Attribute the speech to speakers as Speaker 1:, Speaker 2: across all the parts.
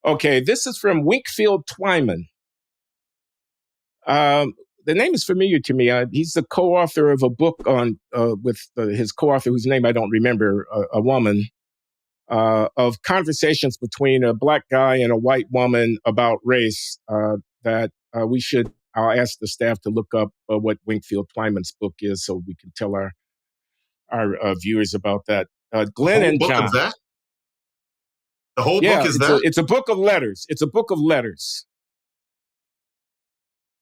Speaker 1: Okay, this is from Winkfield Twyman. The name is familiar to me. He's the co-author of a book on with his co-author, whose name I don't remember, a woman, of conversations between a black guy and a white woman about race. That we should. I'll ask the staff to look up what Winkfield Twyman's book is, so we can tell our viewers about that. Glenn and John.
Speaker 2: Of that? The whole book is that?
Speaker 1: It's a book of letters. It's a book of letters.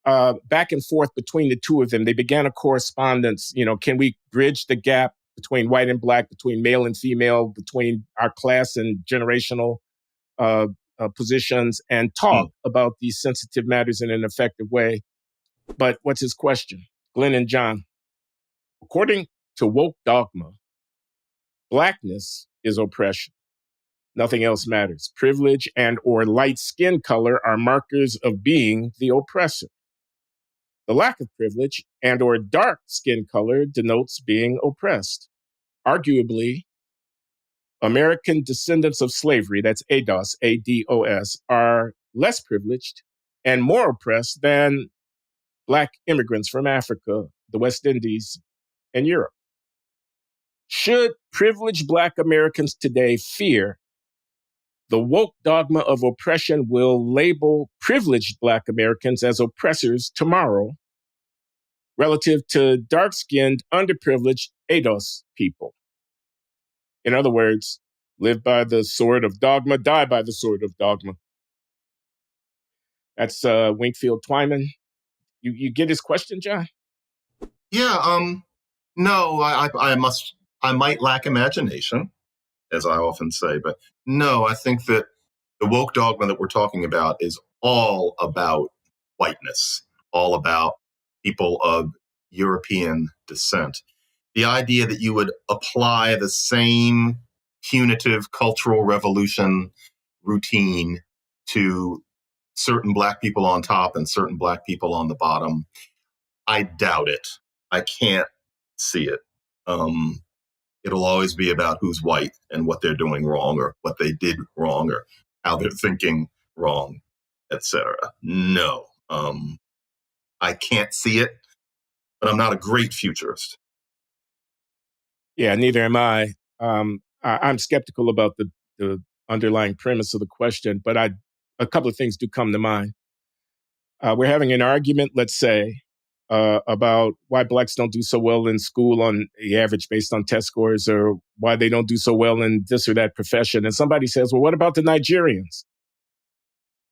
Speaker 1: Back and forth between the two of them. They began a correspondence. Can we bridge the gap between white and black, between male and female, between our class and generational positions, and talk about these sensitive matters in an effective way? But what's his question? Glenn and John. According to woke dogma, blackness is oppression. Nothing else matters. Privilege and or light skin color are markers of being the oppressor. The lack of privilege and or dark skin color denotes being oppressed. Arguably, American descendants of slavery, that's ADOS, A-D-O-S, are less privileged and more oppressed than Black immigrants from Africa, the West Indies, and Europe. Should privileged Black Americans today fear the woke dogma of oppression will label privileged Black Americans as oppressors tomorrow relative to dark-skinned, underprivileged ADOS people? In other words, live by the sword of dogma, die by the sword of dogma. That's Winkfield Twyman. You get his question, John?
Speaker 2: Yeah, no, I might lack imagination, as I often say, but no, I think that the woke dogma that we're talking about is all about whiteness, all about people of European descent. The idea that you would apply the same punitive cultural revolution routine to certain Black people on top and certain Black people on the bottom, I doubt it. I can't see it. It'll always be about who's white and what they're doing wrong or what they did wrong or how they're thinking wrong, etc. No, I can't see it, but I'm not a great futurist.
Speaker 1: Yeah, neither am I. I'm skeptical about the underlying premise of the question, but a couple of things do come to mind. We're having an argument, let's say, about why Blacks don't do so well in school on the average based on test scores, or why they don't do so well in this or that profession. And somebody says, well, what about the Nigerians?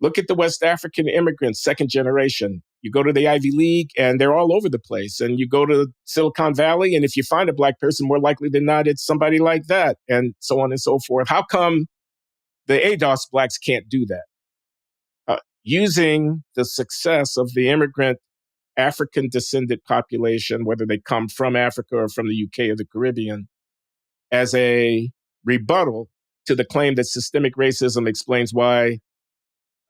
Speaker 1: Look at the West African immigrants, second generation. You go to the Ivy League and they're all over the place. And you go to Silicon Valley, and if you find a Black person, more likely than not, it's somebody like that, and so on and so forth. How come the ADOS Blacks can't do that? Using the success of the immigrant African descendant population, whether they come from Africa or from the UK or the Caribbean, as a rebuttal to the claim that systemic racism explains why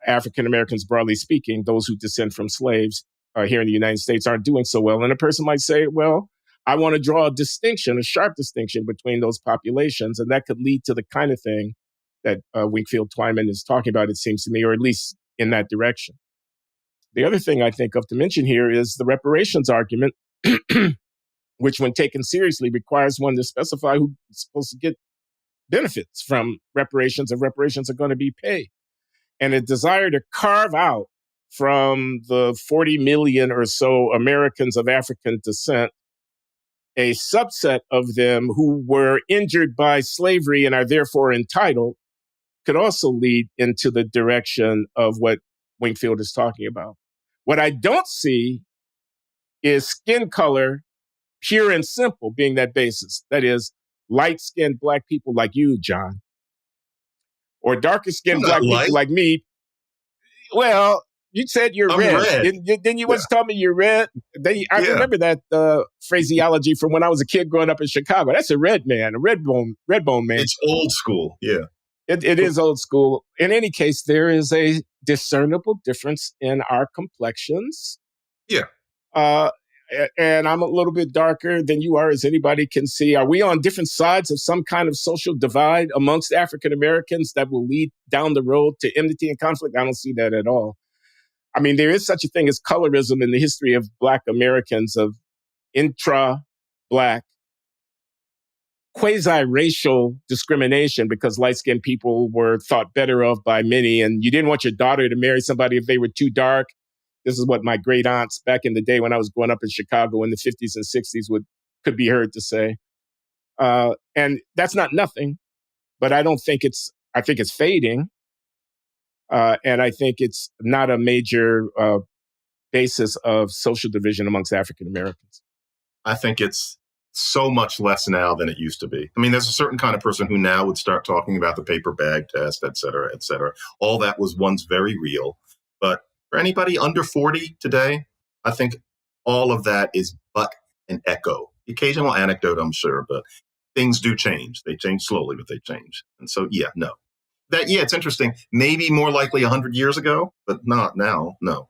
Speaker 1: African Americans, broadly speaking, those who descend from slaves here in the United States, aren't doing so well. And a person might say, well, I want to draw a distinction, a sharp distinction between those populations. And that could lead to the kind of thing that Winkfield Twyman is talking about, it seems to me, or at least in that direction. The other thing I think of to mention here is the reparations argument, which when taken seriously requires one to specify who's supposed to get benefits from reparations if reparations are going to be paid. And a desire to carve out from the 40 million or so Americans of African descent a subset of them who were injured by slavery and are therefore entitled could also lead into the direction of what Winkfield is talking about. What I don't see is skin color, pure and simple, being that basis. That is, light-skinned Black people like you, John, or darker-skinned Black people like me. Well, you said you're red. Didn't you once tell me you're red? I remember that phraseology from when I was a kid growing up in Chicago. That's a red man, a red bone man.
Speaker 2: It's old school, yeah.
Speaker 1: It is old school. In any case, there is a discernible difference in our complexions.
Speaker 2: Yeah.
Speaker 1: and I'm a little bit darker than you are, as anybody can see. Are we on different sides of some kind of social divide amongst African Americans that will lead down the road to enmity and conflict? I don't see that at all. I mean, there is such a thing as colorism in the history of Black Americans, of intra-Black quasi-racial discrimination, because light-skinned people were thought better of by many, and you didn't want your daughter to marry somebody if they were too dark. This is what my great aunts back in the day when I was growing up in Chicago in the 50s and 60s could be heard to say. And that's not nothing, but I think it's fading. And I think it's not a major basis of social division amongst African Americans.
Speaker 2: I think it's so much less now than it used to be. I mean, there's a certain kind of person who now would start talking about the paper bag test, et cetera, et cetera. All that was once very real. But for anybody under 40 today, I think all of that is but an echo. The occasional anecdote, I'm sure, but things do change. They change slowly, but they change. And so, no. It's interesting. Maybe more likely 100 years ago, but not now. No.